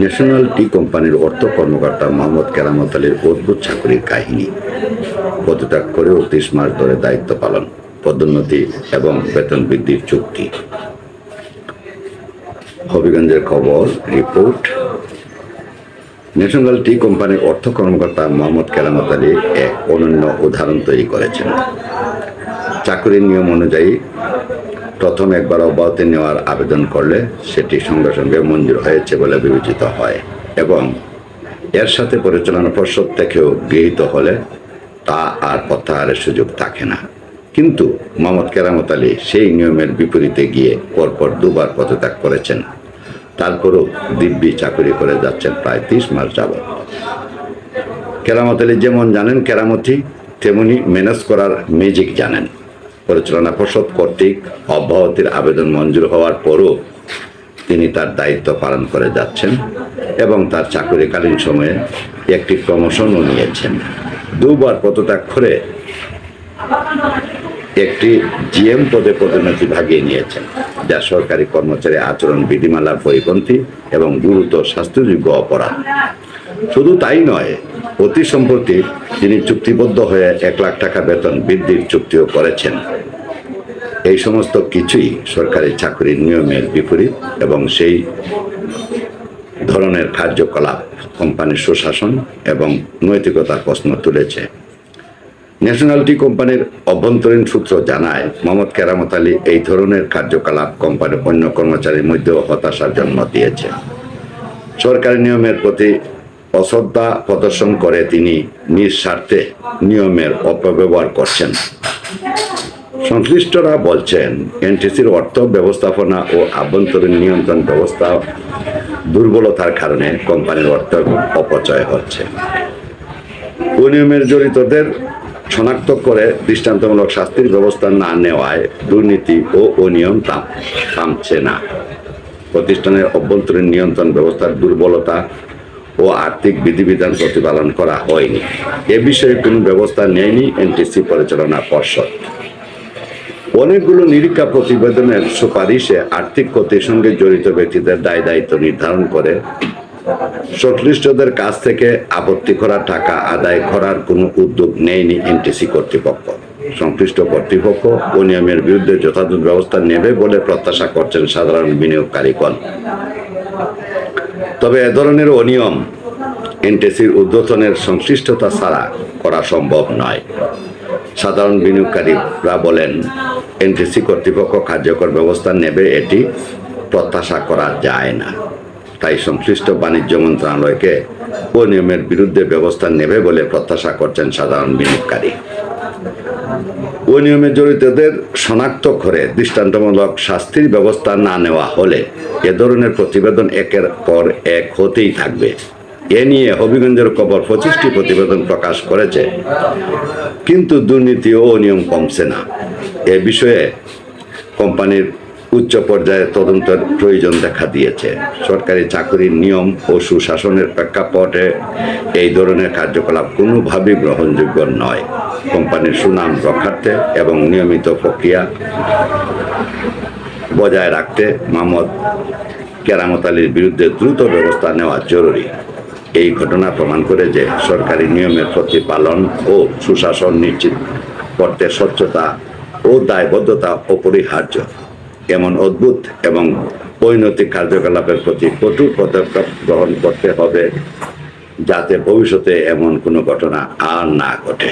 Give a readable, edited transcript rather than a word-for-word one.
National tea কোম্পানির অর্থ কর্মকর্তা মোহাম্মদ কেরামত আলীর অদ্ভুত চাকরির কাহিনী। পদত্যাগ করেও 30 মাস ধরে দায়িত্ব পালন, পদোন্নতি এবং বেতন বৃদ্ধির চুক্তি। হবিগঞ্জের খবর রিপোর্ট। ন্যাশনাল টি কোম্পানির অর্থ কর্মকর্তা মোহাম্মদ কেরামত আলী এক অনন্য উদাহরণ তৈরি করেছেন। চাকরির নিয়ম অনুযায়ী প্রথম একবার অব্যাহতি নেওয়ার আবেদন করলে সেটি সঙ্গে সঙ্গে মঞ্জুর হয়েছে বলে বিবেচিত হয় এবং এর সাথে পরিচালনা পর্ষদ থেকেও গৃহীত হলে তা আর প্রত্যাহারের সুযোগ থাকে না। কিন্তু মোহাম্মদ কেরামত আলী সেই নিয়মের বিপরীতে গিয়ে পরপর দুবার পদত্যাগ করেছেন। তারপরও দিব্যি চাকরি করে যাচ্ছেন প্রায় 30 মাস যাবৎ। কেরামত আলী যেমন জানেন কেরামতি, তেমনি ম্যানেজ করার ম্যাজিক জানেন। পরিচালনা পর্ষদ কর্তৃক অব্যাহতির আবেদন মঞ্জুর হওয়ার পরও তিনি তার দায়িত্ব পালন করে যাচ্ছেন এবং তার চাকরিকালীন সময়ে একটি প্রমোশনও নিয়েছেন। দুবার পদত্যাগ করে একটি জিএম পদে পদোন্নতি ভাগিয়ে নিয়েছেন, যা সরকারি কর্মচারী আচরণ বিধিমালার পরিপন্থী এবং গুরুতর শাস্তিযোগ্য অপরাধ। শুধু তাই নয়, অতি সম্প্রতি তিনি চুক্তিবদ্ধ হয়ে 1 লাখ টাকা বেতন বৃদ্ধির চুক্তিও করেছেন। এই সমস্ত কিছুই সরকারি চাকরির নিয়মের বিপরীত এবং সেই ধরনের কার্যকলাপ কোম্পানির সুশাসন এবং নৈতিকতার প্রশ্ন তুলেছে। ন্যাশনাল টি কোম্পানির অভ্যন্তরীণ সূত্র জানায়, মোহাম্মদ কেরামত আলী এই ধরনের কার্যকলাপ কোম্পানির অন্য কর্মচারীর মধ্যেও হতাশার জন্ম দিয়েছে। সরকারি নিয়মের প্রতি অশ্রদ্ধা প্রদর্শন করে তিনি নিজ স্বার্থে নিয়মের অপব্যবহার করছেন। সংশ্লিষ্টরা বলছেন, এনটিসির অর্থ ব্যবস্থাপনা ও আভ্যন্তরীণ নিয়ন্ত্রণ ব্যবস্থা দুর্বলতার কারণে কোম্পানির অর্থ অপচয় হচ্ছে। অনিয়মের জড়িতদের শনাক্ত করে দৃষ্টান্তমূলক শাস্তির ব্যবস্থা না নেওয়ায় দুর্নীতি ও অনিয়ম থামছে না। প্রতিষ্ঠানের অভ্যন্তরীণ নিয়ন্ত্রণ ব্যবস্থার দুর্বলতা ও আর্থিক বিধিবিধান প্রতিপালন করা হয়নি। এ বিষয়ে কোনো ব্যবস্থা নেয়নি এনটিসি পরিচালনা পর্ষদ। অনেকগুলো নিরীক্ষা প্রতিবেদনের সুপারিশে আর্থিক ক্ষতির সঙ্গে জড়িত ব্যক্তিদের দায় দায়িত্ব নির্ধারণ করে সংশ্লিষ্টদের কাছ থেকে আপত্তি করা টাকা আদায় করার কোনো উদ্যোগ নেয়নি এনটিসি কর্তৃপক্ষ। সংশ্লিষ্ট কর্তৃপক্ষ অনিয়মের বিরুদ্ধে যথাযথ ব্যবস্থা নেবে বলে প্রত্যাশা করছেন সাধারণ বিনিয়োগকারীগণ। তবে এ ধরনের অনিয়ম এনটিসির ঊর্ধ্বতনের সংশ্লিষ্টতা ছাড়া করা সম্ভব নয়। সাধারণ বিনিয়োগকারীরা বলেন, এনটিসি কর্তৃপক্ষ কার্যকর ব্যবস্থা নেবে এটি প্রত্যাশা করা যায় না। তাই সংশ্লিষ্ট বাণিজ্য মন্ত্রণালয়কে অনিয়মের বিরুদ্ধে ব্যবস্থা নেবে বলে প্রত্যাশা করছেন সাধারণ বিনিয়োগকারী। অনিয়মে জড়িতদের শনাক্ত করে দৃষ্টান্তমূলক শাস্তির ব্যবস্থা না নেওয়া হলে এ ধরনের প্রতিবেদন একের পর এক হতেই থাকবে। এ নিয়ে হবিগঞ্জের খবর 25টি প্রতিবেদন প্রকাশ করেছে, কিন্তু দুর্নীতি ও অনিয়ম কমছে না। এ বিষয়ে কোম্পানির উচ্চ পর্যায়ে তদন্তের প্রয়োজন দেখা দিয়েছে। সরকারি চাকরির নিয়ম ও সুশাসনের প্রেক্ষাপটে এই ধরনের কার্যকলাপ কোনোভাবেই গ্রহণযোগ্য নয়। কোম্পানির সুনাম রক্ষার্থে এবং নিয়মিত প্রক্রিয়া বজায় রাখতে মোহাম্মদ কেরামত আলীর বিরুদ্ধে দ্রুত ব্যবস্থা নেওয়া জরুরি। এই ঘটনা প্রমাণ করে যে সরকারি নিয়মের প্রতিপালন ও সুশাসন নিশ্চিত করতে স্বচ্ছতা ও দায়বদ্ধতা অপরিহার্য। এমন অদ্ভুত এবং অনৈতিক কার্যকলাপের প্রতি কঠোর পদক্ষেপ গ্রহণ করতে হবে, যাতে ভবিষ্যতে এমন কোনো ঘটনা আর না ঘটে।